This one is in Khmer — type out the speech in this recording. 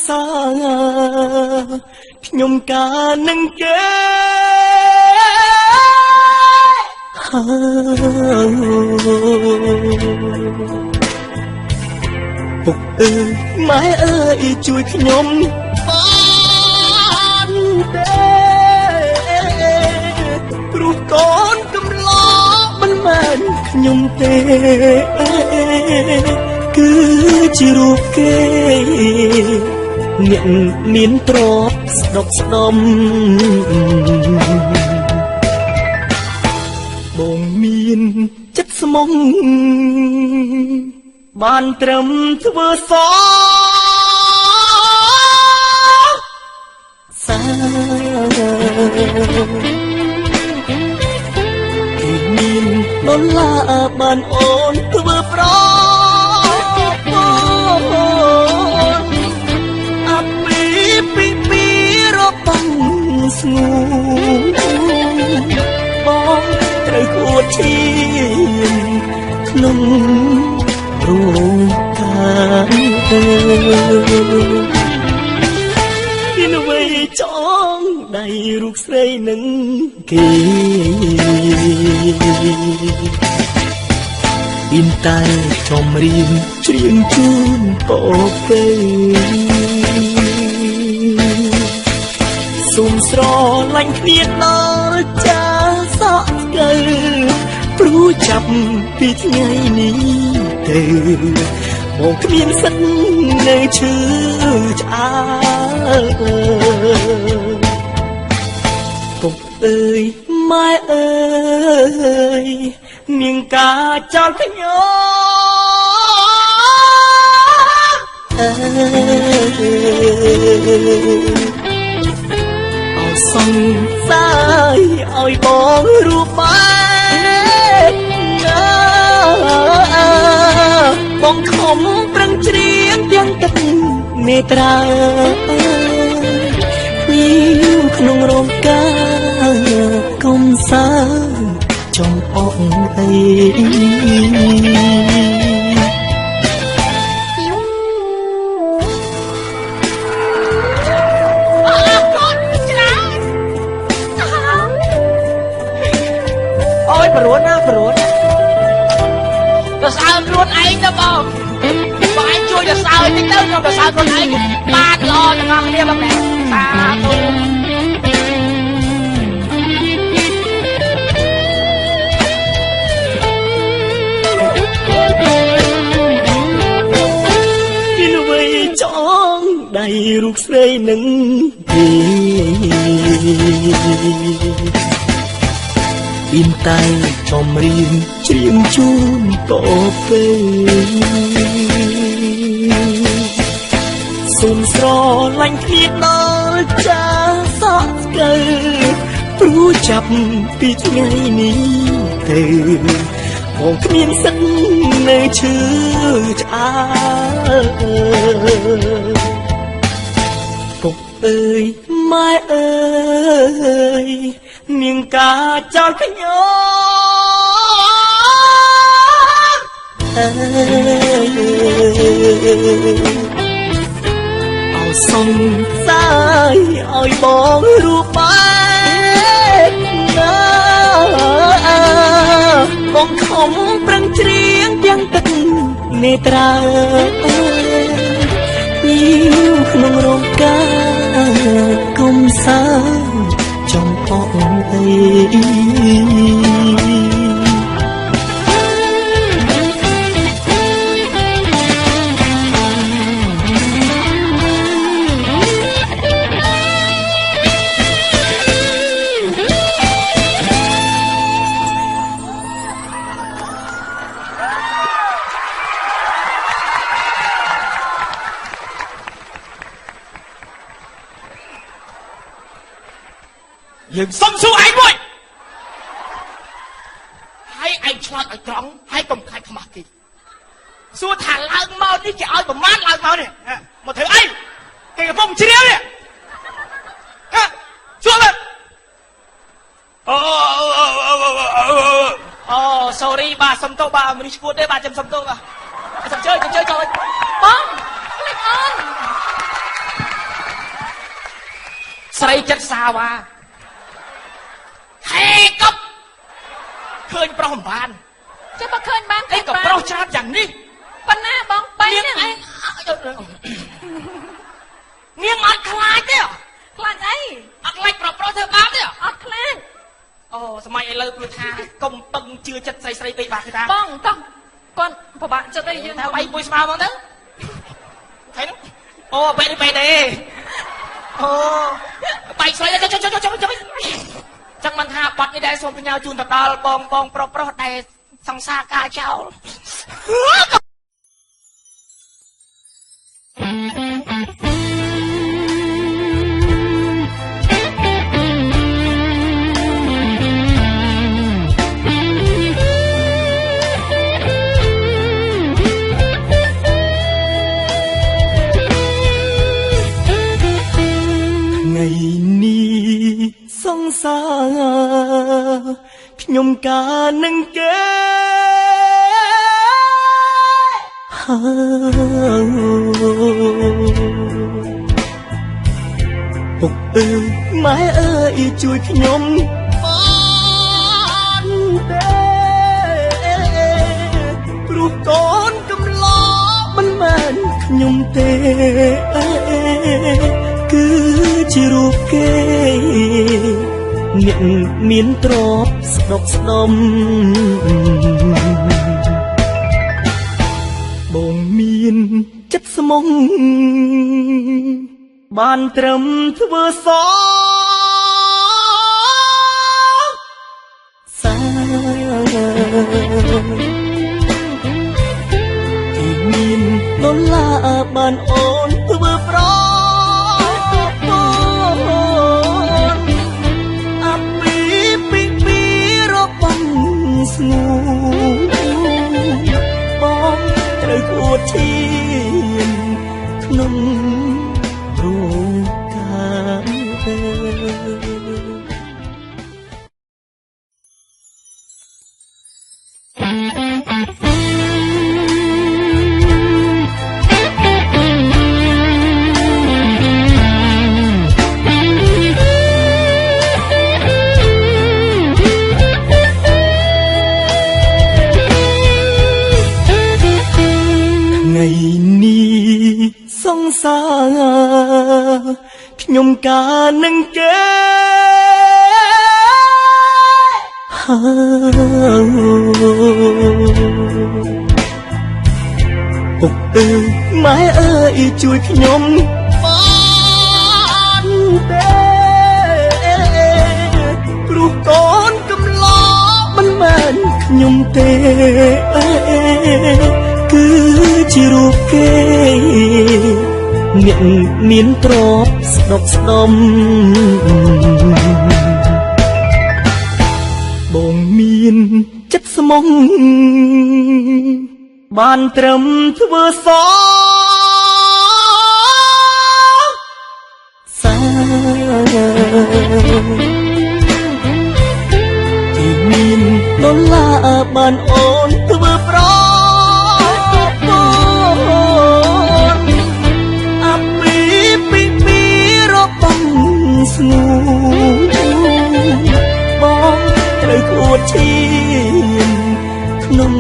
សាខ្ញុំការនឹងគេពុកអើយម៉ែអើយជួយខ្ញុំបានទេព្រោះកូនកំឡោមិនមែនខ្ញុំទេគឺជារូបគេអ្នកមានទ្រព្យស្ដុកស្ដំបងមានចិត្តស្មងបានត្រឹមធ្វើសសាគេមានដុល្លារបានអូនធ្វើប្រស្ងួនបងត្រូវខួតឈាមក្នុងរោងការពីនវ័យចងដៃរូបស្រីនឹងគេអ៊ីនតែចំរៀងច្រៀងជូនពពេសុំស្រឡាញ់គ្នាដល់ចាសក់ស្កើព្រោះចាប់ពីថ្ងៃនេះទៅមកគ្មានសិននៅឈឺឆ្អើពុកអើយម៉ែអើយនាងការចោលខ្ញុំសង្សារឲ្យបងរូបបែបបងខំប្រឹងច្រៀងទាំងទឹកនេត្រាញីក្នុងរោងការកំសាន្តចំអកអីព្រោះណាព្រោះទៅសើខ្លួនឯងទៅបងអញជួយទៅសើតិចទៅខ្ញុំទៅសើខ្លួនឯងបានល្អទាំងអស់គ្នាបងប្អូនសាធុពីនវ័យចងដៃរូបស្រីនឹងគេអ៊ីនតែចំរៀងច្រៀងជូនពពេសុំស្រឡាញ់គ្នាដល់ចាសក់ស្កើព្រោះចាប់ពីថ្ងៃនេះទៅមកគ្មានសិននៅឈឺឆ្អើពុកអើយម៉ែអើយនាងការចោលខ្ញុំអោសង្សារឲ្យបងរូបបែបណាបងខំប្រឹងច្រៀងទាំងទឹកនេត្រាញីក្នុងរោងការកំសាន្តចំអកអីយើងសុំសួរឯងមួយហើយឯងឆ្លើយឲ្យត្រង់ហើយកុំខ្លាចខ្មាស់គេសួរថាឡើងមកនេះគេឲ្យប្រមាណឡើងមកនេះមកធ្វើអីគេកំពុងជ្រាវនេះសួរមើលអូ sorry បាទសុំទោសបាទមនុស្សឈួតទេបាទខ្ញុំសុំទោសបាទសុំជើចូលបងខ្លាចអូន រីចិត្តសាវ៉ាហេកប់ឃើញប្រុសមិនបានចេះបើឃើញបានអីក៏ប្រុសច្រើនយ៉ាងនេះប៉ុណ្ណាបង3នេះឯងនាងអត់ខ្លាចទេខ្លាចអីអត់ខ្លាចប្រុសធ្វើបាបទេអត់ខ្លាចអូសម័យឥឡូវព្រោះថាកុំពឹងជឿចិត្តស្រីពេកបាទគឺថាបងតោះគាត់ពិបាកចិត្តអីយើងថា3មួយស្មើមកទៅឃើញអូបែកទេអូបែកស្រីចុះចឹងមិនថាបាត់នេះដែរសូមផ្ញើជូនទៅដល់បងប្រុសដែលសង្សារការចោលថ្ងៃនេះសង្សារខ្ញុំការនឹងគេពុកអើយម៉ែអើយជួយខ្ញុំបានទេព្រោះកូនកំឡោមិនមែនខ្ញុំទេគឺជារូបគេអ្នកមានទ្រព្យស្ដុកស្ដំបងមានចិត្តស្មងបានត្រឹមធ្វើសសាទីមានដុល្លារបានអូនធ្វើប្រស្ងួនបងត្រូវអួតឈាមក្នុងរោងការសង្សារខ្ញុំការនឹងគេពុកអើយម៉ែអើយជួយខ្ញុំបានទេព្រោះកូនកំឡោមិនមែនខ្ញុំទេគឺជារូបគេអ្នកមានទ្រព្យស្ដុកស្ដំបងមានចិត្តស្មងបានត្រឹមធ្វើសសាទីមានដុល្លារបានអូនធ្វើប្រស្ងួនបងត្រូវអួតឈាមក្នុង